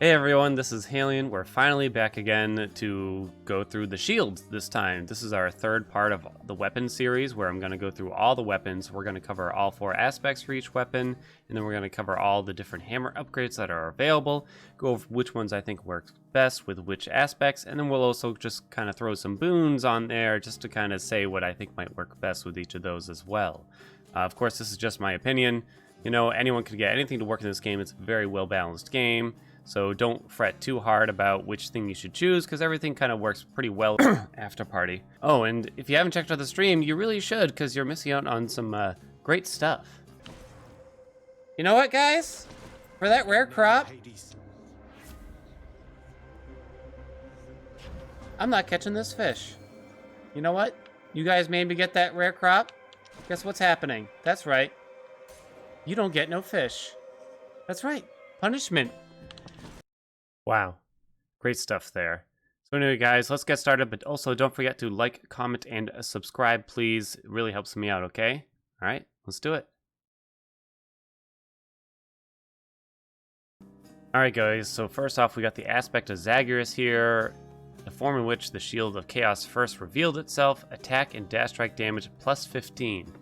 Hey everyone, this is Halion. We're finally back again to go through the shields this time. This is our third part of the weapon series where I'm going to go through all the weapons. We're going to cover all 4 aspects for each weapon, and then we're going to cover all the different hammer upgrades that are available, go over which ones I think work best with which aspects, and then we'll also just kind of throw some boons on there just to kind of say what I think might work best with each of those as well. Of course, this is just my opinion. You know, anyone could get anything to work in this game. It's a very well-balanced game. So don't fret too hard about which thing you should choose, because everything kind of works pretty well after party. Oh, and if you haven't checked out the stream, you really should, because you're missing out on some great stuff. You know what, guys? For that rare crop, I'm not catching this fish. You know what? You guys made me get that rare crop. Guess what's happening? That's right. You don't get no fish. That's right. Punishment. Wow, great stuff there. So anyway, guys, let's get started, but also don't forget to like, comment, and subscribe, please. It really helps me out, okay? All right, let's do it. All right, guys, so first off, we got the aspect of Zagarius here, the form in which the Shield of Chaos first revealed itself, attack and dash strike damage plus 15.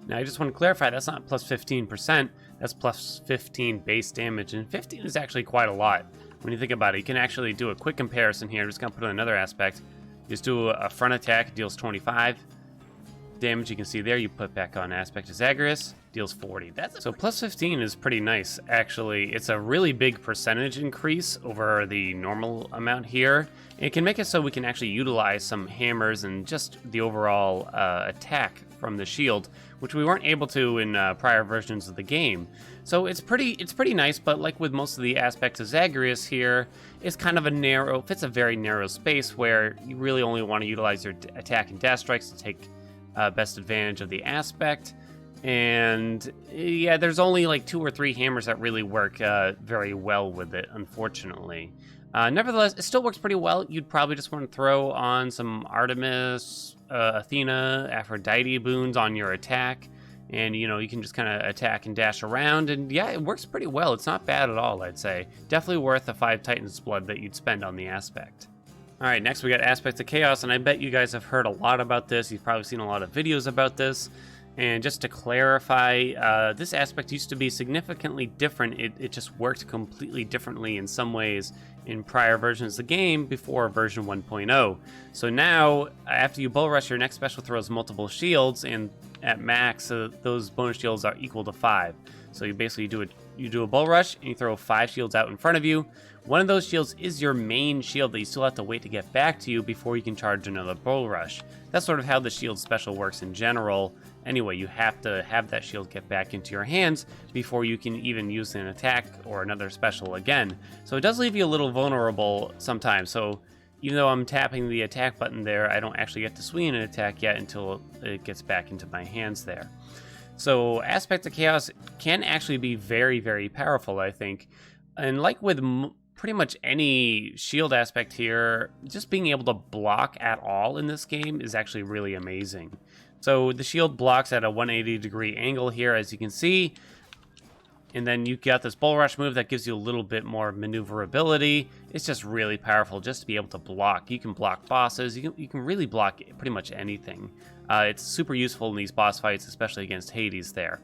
Now, I just want to clarify, that's not plus 15%, that's plus 15 base damage, and 15 is actually quite a lot. When you think about it, you can actually do a quick comparison here. I'm just going to put in another aspect. Just do a front attack, deals 25 damage. You can see there, you put back on aspect of Zagarius, deals 40. So plus 15 is pretty nice, actually. It's a really big percentage increase over the normal amount here. It can make it so we can actually utilize some hammers and just the overall attack from the shield, which we weren't able to in prior versions of the game. So it's pretty nice, but like with most of the aspects of Zagarius here, it's kind of fits a very narrow space where you really only want to utilize your attack and dash strikes to take best advantage of the aspect. And yeah, there's only like 2 or 3 hammers that really work very well with it, unfortunately. Nevertheless, it still works pretty well. You'd probably just want to throw on some Artemis, Athena, Aphrodite boons on your attack. And, you know, you can just kind of attack and dash around. And yeah, it works pretty well. It's not bad at all, I'd say. Definitely worth the 5 Titans blood that you'd spend on the aspect. All right, next we got Aspect of Chaos. And I bet you guys have heard a lot about this. You've probably seen a lot of videos about this. And just to clarify, this aspect used to be significantly different. It just worked completely differently in some ways in prior versions of the game before version 1.0. So now, after you bull rush, your next special throws multiple shields, and at max, those bonus shields are equal to 5. So you basically do a bull rush, and you throw 5 shields out in front of you. One of those shields is your main shield that you still have to wait to get back to you before you can charge another bull rush. That's sort of how the shield special works in general. Anyway, you have to have that shield get back into your hands before you can even use an attack or another special again. So it does leave you a little vulnerable sometimes. So even though I'm tapping the attack button there, I don't actually get to swing an attack yet until it gets back into my hands there. So Aspect of Chaos can actually be very, very powerful, I think. And like with pretty much any shield aspect here, just being able to block at all in this game is actually really amazing. So the shield blocks at a 180-degree angle here, as you can see. And then you got this bull rush move that gives you a little bit more maneuverability. It's just really powerful just to be able to block. You can block bosses. You can really block pretty much anything. It's super useful in these boss fights, especially against Hades there.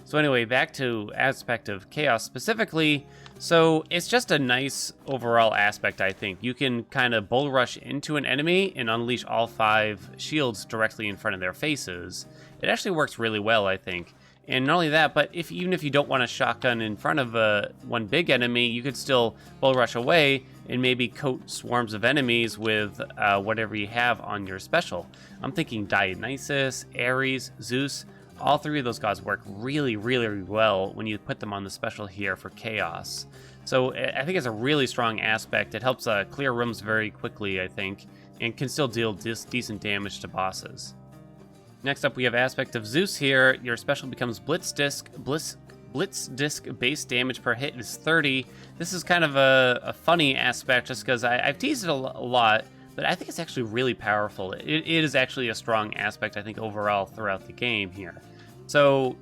So anyway, back to Aspect of Chaos specifically. So it's just a nice overall aspect, I think. You can kind of bull rush into an enemy and unleash all 5 shields directly in front of their faces. It actually works really well, I think. And not only that, but even if you don't want a shotgun in front of one big enemy, you could still bull rush away and maybe coat swarms of enemies with whatever you have on your special. I'm thinking Dionysus, Ares, Zeus. All 3 of those gods work really, really well when you put them on the special here for Chaos. So I think it's a really strong aspect. It helps clear rooms very quickly, I think, and can still deal decent damage to bosses. Next up, we have Aspect of Zeus here. Your special becomes Blitz Disc base damage per hit is 30. This is kind of a funny aspect just because I've teased it a lot, but I think it's actually really powerful. It is actually a strong aspect, I think, overall throughout the game here. So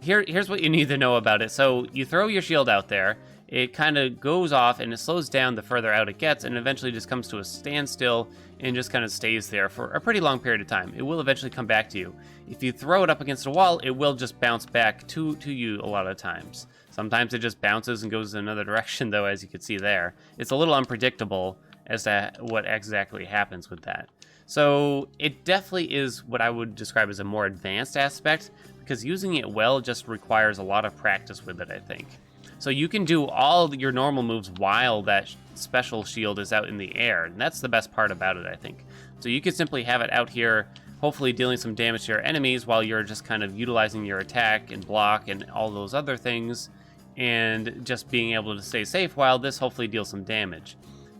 here's what you need to know about it. So you throw your shield out there, it kind of goes off and it slows down the further out it gets, and eventually just comes to a standstill and just kind of stays there for a pretty long period of time. It will eventually come back to you. If you throw it up against a wall, it will just bounce back to you a lot of times. Sometimes it just bounces and goes in another direction, though, as you can see there. It's a little unpredictable as to what exactly happens with that. So it definitely is what I would describe as a more advanced aspect, because using it well just requires a lot of practice with it, I think. So you can do all your normal moves while that special shield is out in the air, and that's the best part about it, I think. So you could simply have it out here, hopefully dealing some damage to your enemies while you're just kind of utilizing your attack and block and all those other things, and just being able to stay safe while this hopefully deals some damage.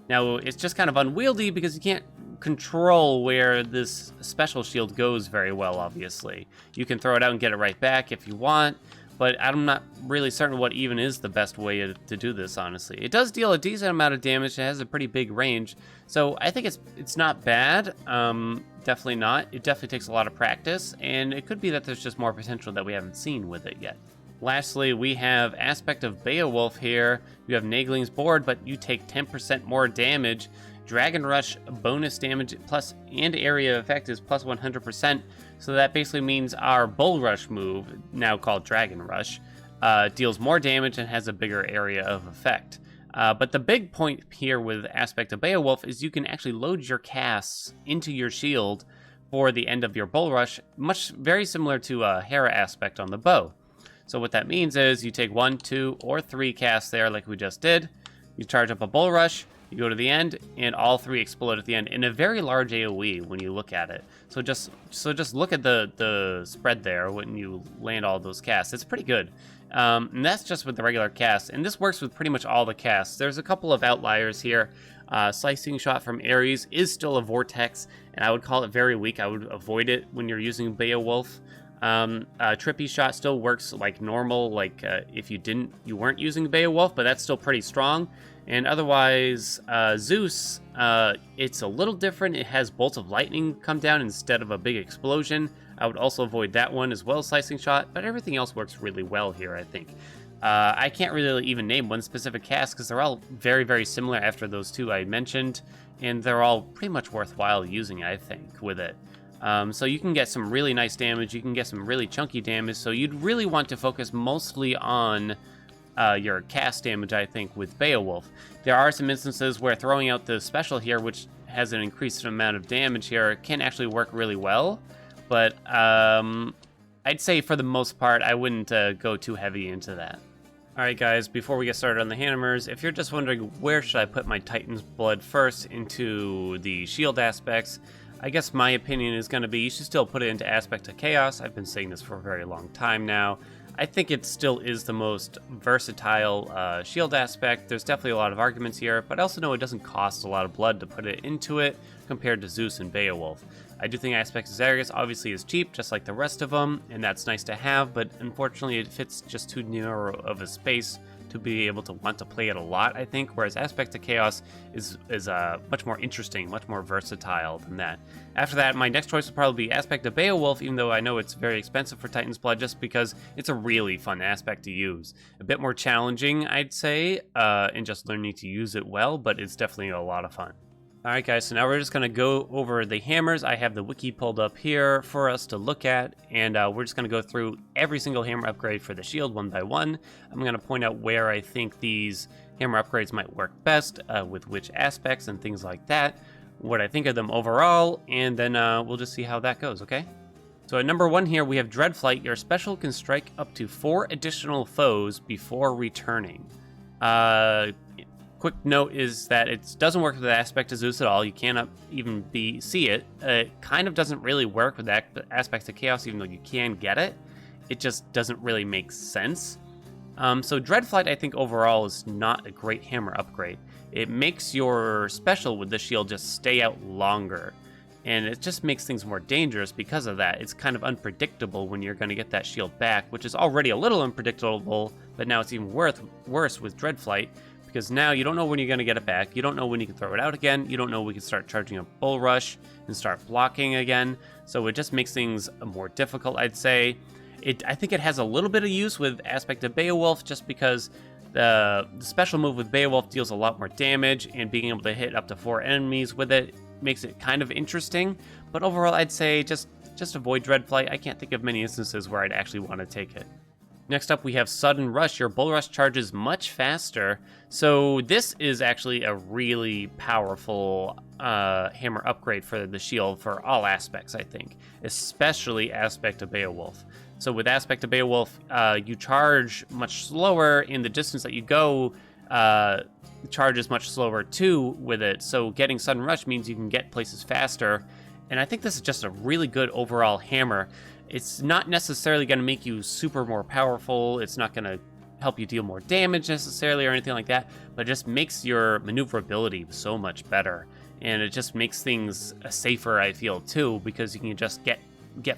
Now, it's just kind of unwieldy because you can't control where this special shield goes very well, obviously. You can throw it out and get it right back if you want, but I'm not really certain what even is the best way to do this, honestly. It does deal a decent amount of damage. It has a pretty big range, so I think it's not bad. Definitely not. It definitely takes a lot of practice, and it could be that there's just more potential that we haven't seen with it yet. Lastly, we have Aspect of Beowulf here. You have Nagling's board, but you take 10% more damage. Dragon Rush bonus damage plus and area effect is plus 100%. So that basically means our Bull Rush move, now called Dragon Rush, deals more damage and has a bigger area of effect. But the big point here with Aspect of Beowulf is you can actually load your casts into your shield for the end of your Bull Rush, very similar to a Hera aspect on the bow. So what that means is you take 1, 2, or 3 casts there like we just did, you charge up a Bull Rush, you go to the end, and all 3 explode at the end in a very large AoE when you look at it. So just look at the spread there when you land all those casts. It's pretty good. And that's just with the regular cast. And this works with pretty much all the casts. There's a couple of outliers here. Slicing Shot from Ares is still a Vortex, and I would call it very weak. I would avoid it when you're using Beowulf. Trippy Shot still works like normal, like if you weren't using Beowulf, but that's still pretty strong. And otherwise, Zeus, it's a little different. It has bolts of lightning come down instead of a big explosion. I would also avoid that one as well as Slicing Shot, but everything else works really well here, I think. I can't really even name one specific cast because they're all very, very similar after those 2 I mentioned, and they're all pretty much worthwhile using, I think, with it. So you can get some really nice damage, you can get some really chunky damage, so you'd really want to focus mostly on your cast damage, I think, with Beowulf. There are some instances where throwing out the special here, which has an increased amount of damage here, can actually work really well, but I'd say for the most part, I wouldn't go too heavy into that. Alright guys, before we get started on the hammers, if you're just wondering where should I put my Titan's Blood first into the shield aspects, I guess my opinion is going to be you should still put it into Aspect of Chaos. I've been saying this for a very long time now. I think it still is the most versatile shield aspect. There's definitely a lot of arguments here, but I also know it doesn't cost a lot of blood to put it into it compared to Zeus and Beowulf. I do think Aspect of Zagarius obviously is cheap, just like the rest of them, and that's nice to have, but unfortunately it fits just too narrow of a space to be able to want to play it a lot, I think, whereas Aspect of Chaos is much more interesting, much more versatile than that. After that, my next choice would probably be Aspect of Beowulf, even though I know it's very expensive for Titan's Blood, just because it's a really fun aspect to use. A bit more challenging, I'd say, in just learning to use it well, but it's definitely a lot of fun. Alright guys, so now we're just going to go over the hammers. I have the wiki pulled up here for us to look at, and we're just going to go through every single hammer upgrade for the shield one by one. I'm going to point out where I think these hammer upgrades might work best, with which aspects and things like that, what I think of them overall, and then we'll just see how that goes, okay? So at number 1 here, we have Dreadflight. Your special can strike up to 4 additional foes before returning. Quick note is that it doesn't work with the Aspect of Zeus at all. You cannot even see it. It kind of doesn't really work with that Aspect of Chaos, even though you can get it. It just doesn't really make sense. So Dreadflight, I think, overall is not a great hammer upgrade. It makes your special with the shield just stay out longer, and it just makes things more dangerous because of that. It's kind of unpredictable when you're going to get that shield back, which is already a little unpredictable, but now it's even worse with Dreadflight, because now you don't know when you're going to get it back, you don't know when you can throw it out again, you don't know when we can start charging a Bull Rush and start blocking again, so it just makes things more difficult, I'd say. I think it has a little bit of use with Aspect of Beowulf, just because The special move with Beowulf deals a lot more damage, and being able to hit up to 4 enemies with it makes it kind of interesting. But overall, I'd say just avoid Dreadflight. I can't think of many instances where I'd actually want to take it. Next up, we have Sudden Rush. Your Bull Rush charges much faster. So this is actually a really powerful hammer upgrade for the shield for all aspects, I think. Especially Aspect of Beowulf. So with Aspect of Beowulf, you charge much slower in the distance that you go. Charges much slower too with it. So getting Sudden Rush means you can get places faster. And I think this is just a really good overall hammer. It's not necessarily going to make you super more powerful. It's not going to help you deal more damage necessarily or anything like that, but it just makes your maneuverability so much better. And it just makes things safer, I feel, too, because you can just get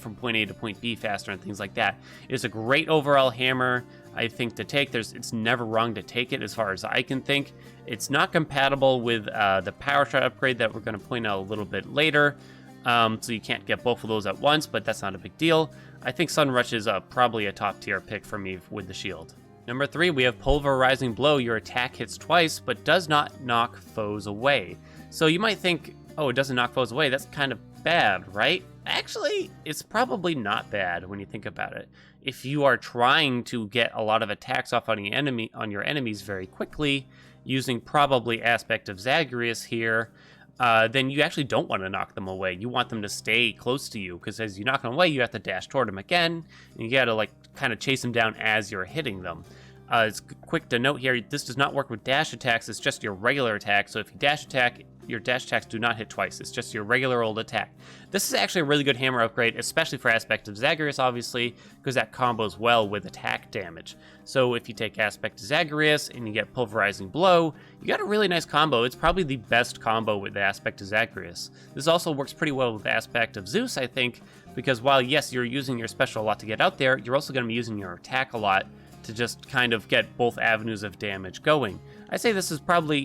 from point A to point B faster and things like that. It's a great overall hammer, I think, to take. It's never wrong to take it as far as I can think. It's not compatible with the Power Shot upgrade that we're going to point out a little bit later. So you can't get both of those at once, but that's not a big deal. I think Sudden Rush is probably a top tier pick for me with the shield. Number 3, we have Pulverizing Blow. Your attack hits twice, but does not knock foes away. So you might think, oh, it doesn't knock foes away. That's kind of bad, right? Actually, it's probably not bad when you think about it. If you are trying to get a lot of attacks off on your enemies very quickly, using probably Aspect of Zagarius here, then you actually don't want to knock them away. You want them to stay close to you, because as you knock them away, you have to dash toward them again, and you got to kind of chase them down as you're hitting them. It's quick to note here, this does not work with dash attacks. It's just your regular attack. So if you dash attack, your dash attacks do not hit twice. It's just your regular old attack. This is actually a really good hammer upgrade, especially for Aspect of Zagarius, obviously, because that combos well with attack damage. So if you take Aspect of Zagarius and you get Pulverizing Blow, you got a really nice combo. It's probably the best combo with the Aspect of Zagarius. This also works pretty well with the Aspect of Zeus, I think, because while, yes, you're using your special a lot to get out there, you're also going to be using your attack a lot to just kind of get both avenues of damage going. I'd say this is probably,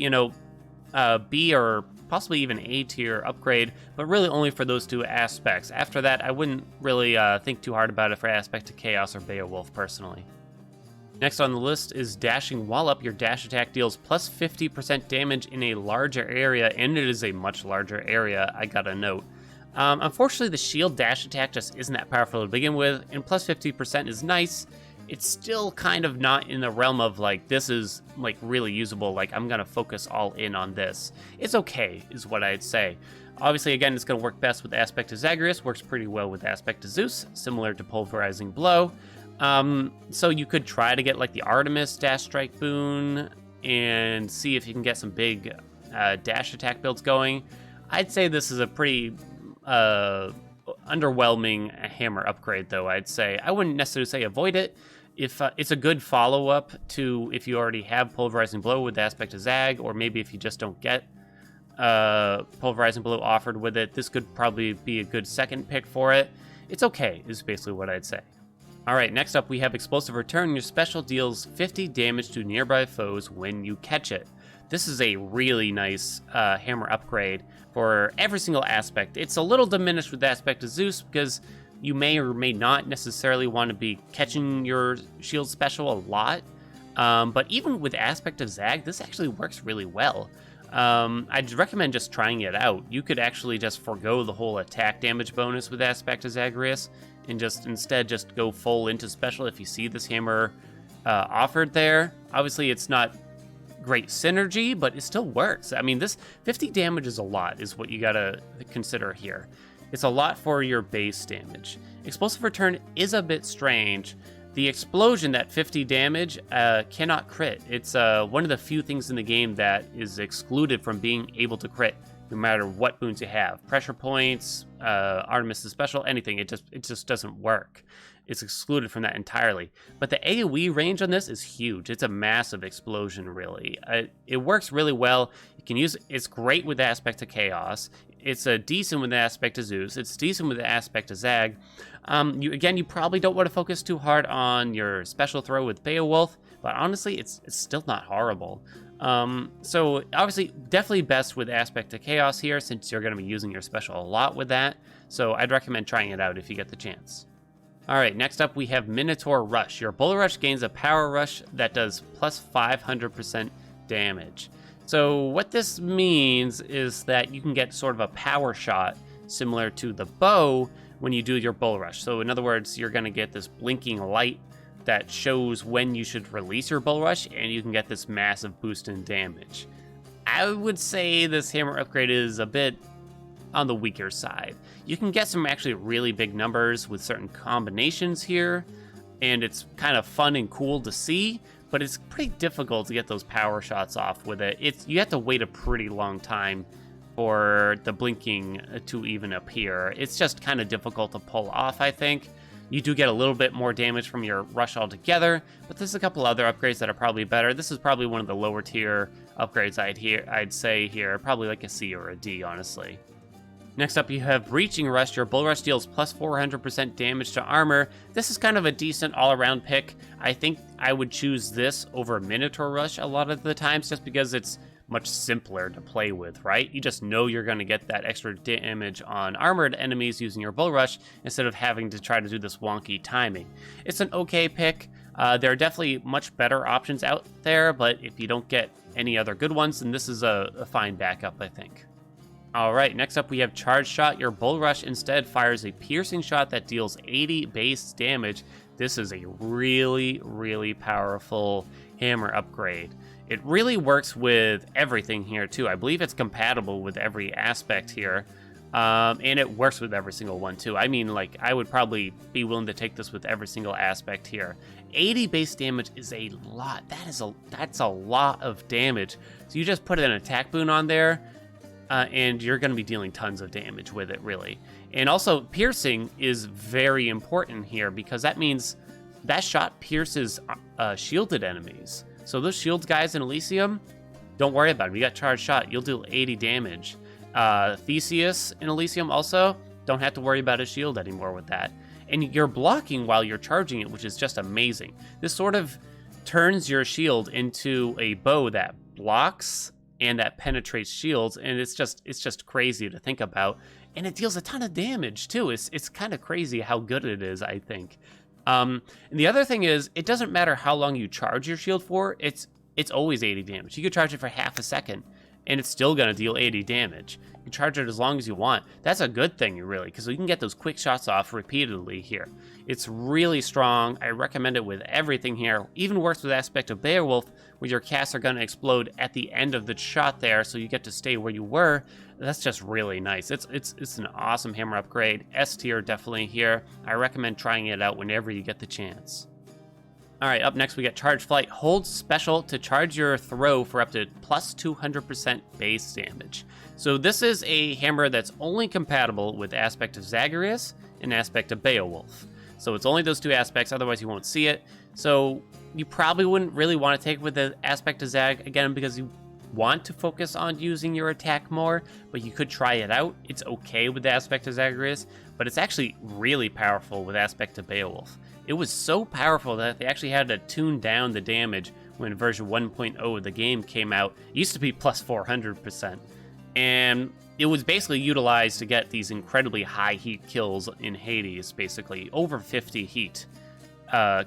B or possibly even A tier upgrade, but really only for those two aspects. After that, I wouldn't really think too hard about it for Aspect of Chaos or Beowulf, personally. Next on the list is Dashing Wallop. Your dash attack deals plus 50% damage in a larger area, and it is a much larger area, I gotta note. Unfortunately, the shield dash attack just isn't that powerful to begin with, and plus 50% is nice. It's still kind of not in the realm of, this is, really usable, I'm gonna focus all in on this. It's okay, is what I'd say. Obviously, again, it's gonna work best with Aspect of Zagarius, works pretty well with Aspect of Zeus, similar to Pulverizing Blow. So you could try to get, the Artemis Dash Strike Boon, and see if you can get some big dash attack builds going. I'd say this is a pretty underwhelming hammer upgrade, though, I'd say. I wouldn't necessarily say avoid it. If it's a good follow-up to if you already have Pulverizing Blow with the Aspect of Zag, or maybe if you just don't get Pulverizing Blow offered with it, this could probably be a good second pick for it. It's okay, is basically what I'd say. Alright, next up we have Explosive Return. Your special deals 50 damage to nearby foes when you catch it. This is a really nice hammer upgrade for every single aspect. It's a little diminished with the Aspect of Zeus because you may or may not necessarily want to be catching your shield special a lot. But even with Aspect of Zag, this actually works really well. I'd recommend just trying it out. You could actually just forego the whole attack damage bonus with Aspect of Zagarius and instead just go full into special if you see this hammer offered there. Obviously, it's not great synergy, but it still works. I mean, this 50 damage is a lot, is what you gotta consider here. It's a lot for your base damage. Explosive Return is a bit strange. The explosion, that 50 damage, cannot crit. It's one of the few things in the game that is excluded from being able to crit, no matter what boons you have. Pressure points, Artemis' special, anything. It just doesn't work. It's excluded from that entirely. But the AoE range on this is huge. It's a massive explosion, really. It works really well. You can use it's great with the Aspect of Chaos. It's decent with the Aspect of Zeus. It's decent with the Aspect of Zag. You probably don't want to focus too hard on your special throw with Beowulf, but honestly, it's still not horrible. So obviously, definitely best with Aspect of Chaos here, since you're going to be using your special a lot with that. So I'd recommend trying it out if you get the chance. All right, next up we have Minotaur Rush. Your Bull Rush gains a power rush that does plus 500% damage. So what this means is that you can get sort of a power shot similar to the bow when you do your Bull Rush. So in other words, you're going to get this blinking light that shows when you should release your Bull Rush, and you can get this massive boost in damage. I would say this hammer upgrade is a bit on the weaker side. You can get some actually really big numbers with certain combinations here, and it's kind of fun and cool to see, but it's pretty difficult to get those power shots off with it. You have to wait a pretty long time for the blinking to even appear. It's just kind of difficult to pull off, I think. You do get a little bit more damage from your rush altogether, but there's a couple other upgrades that are probably better. This is probably one of the lower tier upgrades I'd say here, probably like a C or a D, honestly. Next up, you have Breaching Rush. Your Bull Rush deals plus 400% damage to armor. This is kind of a decent all-around pick. I think I would choose this over Minotaur Rush a lot of the times, just because it's much simpler to play with, right? You just know you're going to get that extra damage on armored enemies using your Bull Rush instead of having to try to do this wonky timing. It's an okay pick. There are definitely much better options out there, but if you don't get any other good ones, then this is a fine backup, I think. All right, next up we have Charge Shot. Your Bull Rush instead fires a piercing shot that deals 80 base damage. This is a really, really powerful hammer upgrade. It really works with everything here too. I believe it's compatible with every aspect here, and it works with every single one too. I mean, like, I would probably be willing to take this with every single aspect here. 80 base damage is a lot. That's a lot of damage. So you just put an attack boon on there, and you're going to be dealing tons of damage with it, really. And also, piercing is very important here, because that means that shot pierces shielded enemies. So those shields guys in Elysium, don't worry about it. You got Charge Shot, you'll do 80 damage. Theseus in Elysium also, don't have to worry about his shield anymore with that. And you're blocking while you're charging it, which is just amazing. This sort of turns your shield into a bow that blocks and that penetrates shields, and it's just crazy to think about. And it deals a ton of damage too. It's kind of crazy how good it is, I think. And the other thing is, it doesn't matter how long you charge your shield for, it's always 80 damage. You could charge it for half a second, and it's still going to deal 80 damage. You can charge it as long as you want. That's a good thing, really, because you can get those quick shots off repeatedly here. It's really strong. I recommend it with everything here. Even works with aspect of Beowulf, where your casts are going to explode at the end of the shot there, so you get to stay where you were. That's just really nice. It's an awesome hammer upgrade. S tier definitely here. I recommend trying it out whenever you get the chance. All right, up next we got Charge Flight. Hold special to charge your throw for up to plus 200% base damage. So this is a hammer that's only compatible with aspect of Zagarius and aspect of Beowulf. So it's only those two aspects, otherwise you won't see it. So you probably wouldn't really want to take it with the aspect of Zag, again, because you want to focus on using your attack more, but you could try it out. It's okay with the aspect of Zagarius, but it's actually really powerful with aspect of Beowulf. It was so powerful that they actually had to tune down the damage when version 1.0 of the game came out. It used to be plus 400%, and it was basically utilized to get these incredibly high heat kills in Hades, basically over 50 heat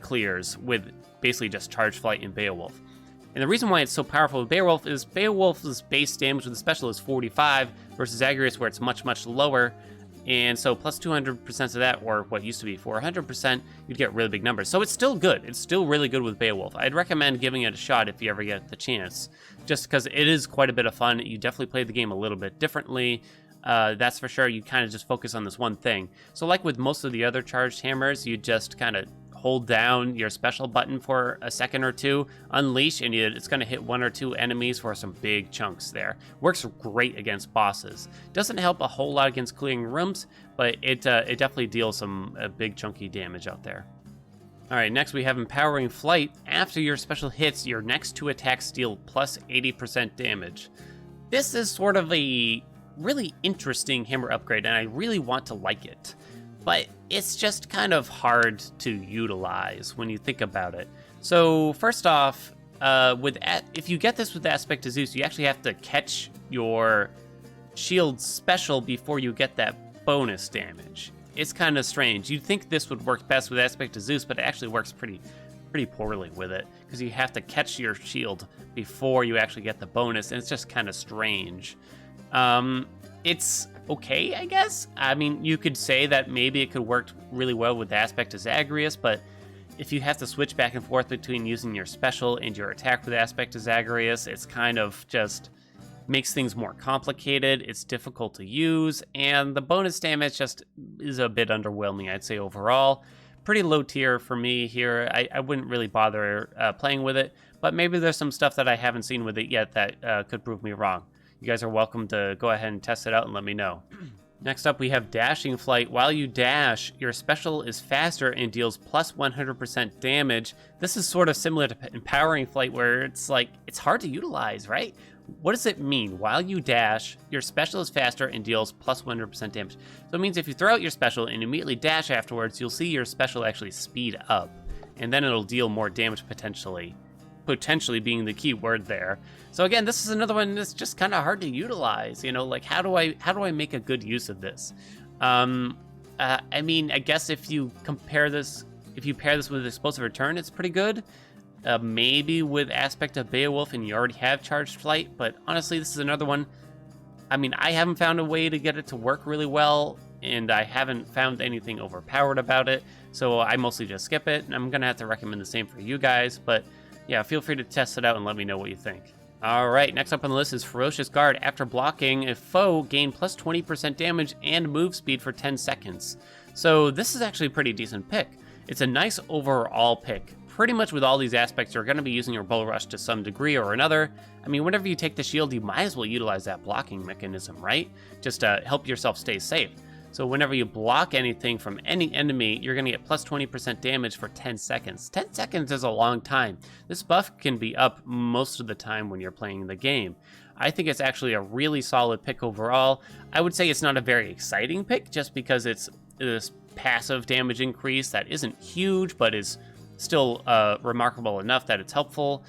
clears with basically just Charge Flight and Beowulf. And the reason why it's so powerful with Beowulf is Beowulf's base damage with the special is 45 versus Zagarius, where it's much, much lower. And so plus 200% of that, or what used to be 400%, you'd get really big numbers. So it's still good. It's still really good with Beowulf. I'd recommend giving it a shot if you ever get the chance, just because it is quite a bit of fun. You definitely play the game a little bit differently. That's for sure. You kind of just focus on this one thing. So like with most of the other charged hammers, you just kind of hold down your special button for a second or two, unleash, and it's going to hit one or two enemies for some big chunks there. Works great against bosses. Doesn't help a whole lot against clearing rooms, but it definitely deals some big chunky damage out there. All right, next we have Empowering Flight. After your special hits, your next two attacks deal plus 80% damage. This is sort of a really interesting hammer upgrade, and I really want to like it. But it's just kind of hard to utilize when you think about it. So first off, if you get this with aspect of Zeus, you actually have to catch your shield special before you get that bonus damage. it's kind of strange. You'd think this would work best with Aspect of Zeus, but it actually works pretty poorly with it, because you have to catch your shield before you actually get the bonus, and it's just kind of strange. It's okay, I guess. I mean, you could say that maybe it could work really well with Aspect of Zagreus, but if you have to switch back and forth between using your special and your attack with Aspect of Zagreus, it's kind of just makes things more complicated. It's difficult to use, and the bonus damage just is a bit underwhelming, I'd say, overall. Pretty low tier for me here. I wouldn't really bother playing with it, but maybe there's some stuff that I haven't seen with it yet that could prove me wrong. You guys are welcome to go ahead and test it out and let me know. Next up, we have Dashing Flight. While you dash, your special is faster and deals plus 100% damage. This is sort of similar to Empowering Flight, where it's like, it's hard to utilize, right? What does it mean? While you dash, your special is faster and deals plus 100% damage. So it means if you throw out your special and immediately dash afterwards, you'll see your special actually speed up, and then it'll deal more damage potentially. Potentially being the key word there. So again, this is another one that's just kind of hard to utilize. You know, like how do I make a good use of this? I mean, I guess if you pair this with Explosive Return, it's pretty good. Maybe with Aspect of Beowulf and you already have Charged Flight, but honestly, this is another one. I mean, I haven't found a way to get it to work really well, and I haven't found anything overpowered about it, so I mostly just skip it, and I'm gonna have to recommend the same for you guys, but yeah, feel free to test it out and let me know what you think. Alright, next up on the list is Ferocious Guard. After blocking, a foe gain plus 20% damage and move speed for 10 seconds. So this is actually a pretty decent pick. It's a nice overall pick. Pretty much with all these aspects, you're going to be using your Bull Rush to some degree or another. I mean, whenever you take the shield, you might as well utilize that blocking mechanism, right? Just to help yourself stay safe. So whenever you block anything from any enemy, you're going to get plus 20% damage for 10 seconds. 10 seconds is a long time. This buff can be up most of the time when you're playing the game. I think it's actually a really solid pick overall. I would say it's not a very exciting pick just because it's this passive damage increase that isn't huge, but is still remarkable enough that it's helpful.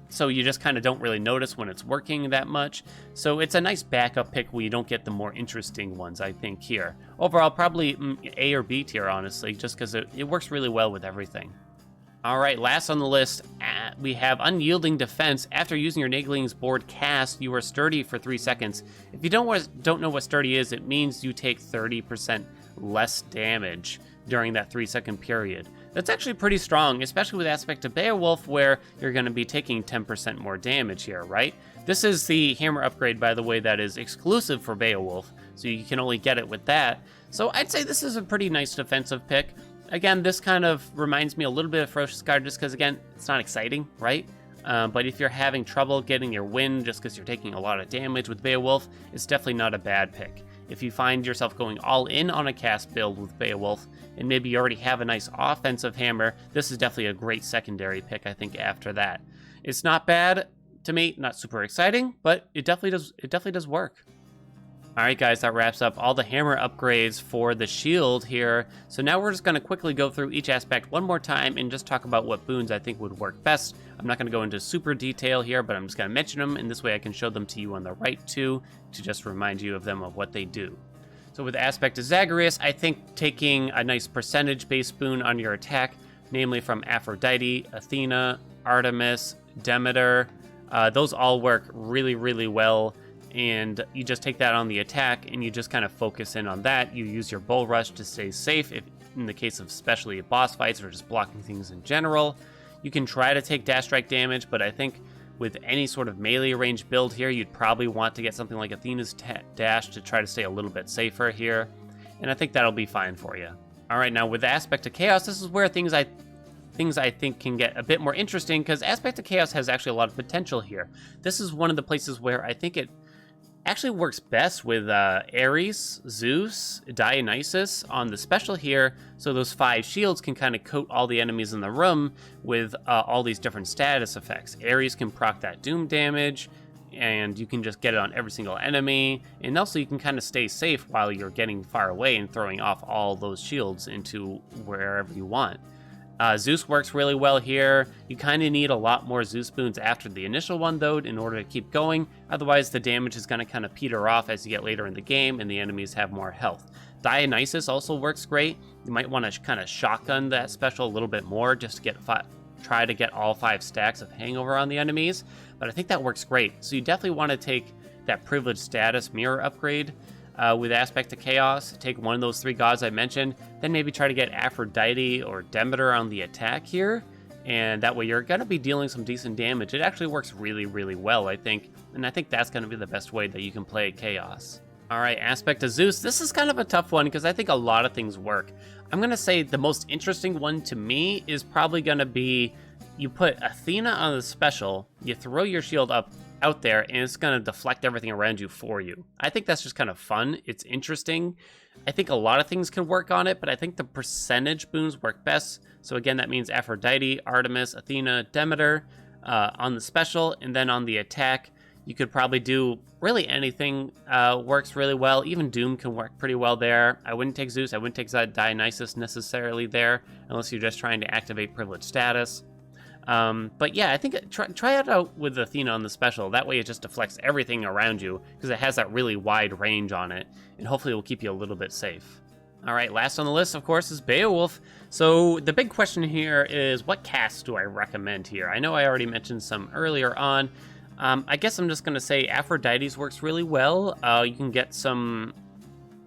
So you just kind of don't really notice when it's working that much. So it's a nice backup pick where you don't get the more interesting ones, I think, here. Overall, probably A or B tier, honestly, just because it works really well with everything. All right, last on the list, we have Unyielding Defense. After using your Nagling's board cast, you are sturdy for 3 seconds. If you don't know what sturdy is, it means you take 30% less damage during that 3-second period. That's actually pretty strong, especially with Aspect of Beowulf, where you're going to be taking 10% more damage here, right? This is the hammer upgrade, by the way, that is exclusive for Beowulf, so you can only get it with that. So I'd say this is a pretty nice defensive pick. Again, this kind of reminds me a little bit of Ferocious Guard, just because, again, it's not exciting, right? But if you're having trouble getting your win just because you're taking a lot of damage with Beowulf, it's definitely not a bad pick. If you find yourself going all in on a cast build with Beowulf, and maybe you already have a nice offensive hammer, this is definitely a great secondary pick, I think, after that. It's not bad to me, not super exciting, but it definitely does work. Alright guys, that wraps up all the hammer upgrades for the shield here. So now we're just going to quickly go through each aspect one more time and just talk about what boons I think would work best. I'm not going to go into super detail here, but I'm just going to mention them, and this way I can show them to you on the right too, to just remind you of them of what they do. So with Aspect of Zagreus, I think taking a nice percentage-based boon on your attack, namely from Aphrodite, Athena, Artemis, Demeter, those all work really, really well. And you just take that on the attack and you just kind of focus in on that. You use your Bull Rush to stay safe if in the case of especially boss fights or just blocking things in general. You can try to take dash strike damage, but I think with any sort of melee range build here, you'd probably want to get something like Athena's dash to try to stay a little bit safer here. And I think that'll be fine for you. All right, now with Aspect of Chaos, this is where things I think can get a bit more interesting, because Aspect of Chaos has actually a lot of potential here. This is one of the places where I think it actually works best with Ares, Zeus, Dionysus on the special here, so those 5 shields can kind of coat all the enemies in the room with all these different status effects. Ares can proc that doom damage, and you can just get it on every single enemy, and also you can kind of stay safe while you're getting far away and throwing off all those shields into wherever you want. Zeus works really well here. You kind of need a lot more Zeus boons after the initial one, though, in order to keep going. Otherwise, the damage is going to kind of peter off as you get later in the game and the enemies have more health. Dionysus also works great. You might want to kind of shotgun that special a little bit more just to get try to get all 5 stacks of hangover on the enemies. But I think that works great. So you definitely want to take that privileged status mirror upgrade with Aspect to Chaos, take one of those 3 gods I mentioned, then maybe try to get Aphrodite or Demeter on the attack here, and that way you're going to be dealing some decent damage. It actually works really, really well, I think, and I think that's going to be the best way that you can play Chaos. Alright, Aspect to Zeus. This is kind of a tough one because I think a lot of things work. I'm going to say the most interesting one to me is probably going to be you put Athena on the special, you throw your shield out there, and it's going to deflect everything around you for you. I think that's just kind of fun. It's interesting. I think a lot of things can work on it, but I think the percentage boons work best. So again, that means Aphrodite, Artemis, Athena, Demeter on the special, and then on the attack, you could probably do really anything works really well. Even Doom can work pretty well there. I wouldn't take Zeus. I wouldn't take Dionysus necessarily there, unless you're just trying to activate privileged status. But yeah, I think try it out with Athena on the special. That way it just deflects everything around you because it has that really wide range on it, and hopefully it will keep you a little bit safe. All right, last on the list, of course, is Beowulf. So the big question here is, what cast do I recommend here? I know I already mentioned some earlier on. I guess I'm just going to say Aphrodite's works really well. You can get some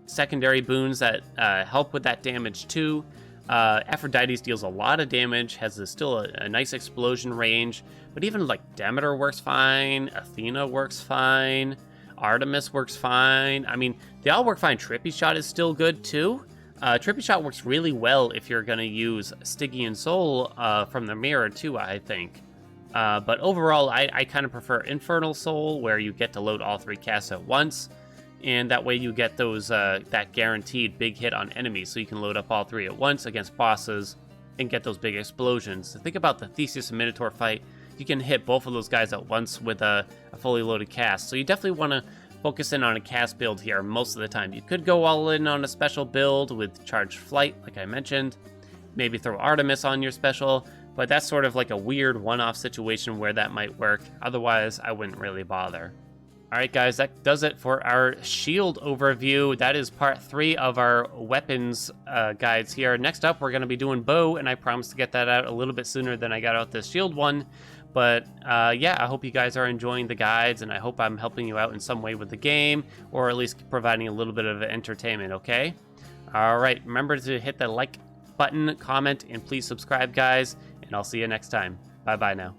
secondary boons that help with that damage too. Aphrodite's deals a lot of damage, has still a nice explosion range, but even like Demeter works fine, Athena works fine, Artemis works fine. I mean, they all work fine. Trippy Shot is still good too. Trippy Shot works really well if you're going to use Stygian Soul from the mirror too, I think. But overall, I kind of prefer Infernal Soul, where you get to load all 3 casts at once. And that way you get those that guaranteed big hit on enemies, so you can load up all 3 at once against bosses and get those big explosions. So think about the Theseus and Minotaur fight. You can hit both of those guys at once with a fully loaded cast. So you definitely want to focus in on a cast build here most of the time. You could go all in on a special build with Charged Flight, like I mentioned. Maybe throw Artemis on your special, but that's sort of like a weird one-off situation where that might work. Otherwise, I wouldn't really bother. Alright guys, that does it for our shield overview. That is part 3 of our weapons guides here. Next up, we're going to be doing bow, and I promised to get that out a little bit sooner than I got out this shield one. But yeah, I hope you guys are enjoying the guides, and I hope I'm helping you out in some way with the game, or at least providing a little bit of entertainment, okay? Alright, remember to hit the like button, comment, and please subscribe, guys, and I'll see you next time. Bye-bye now.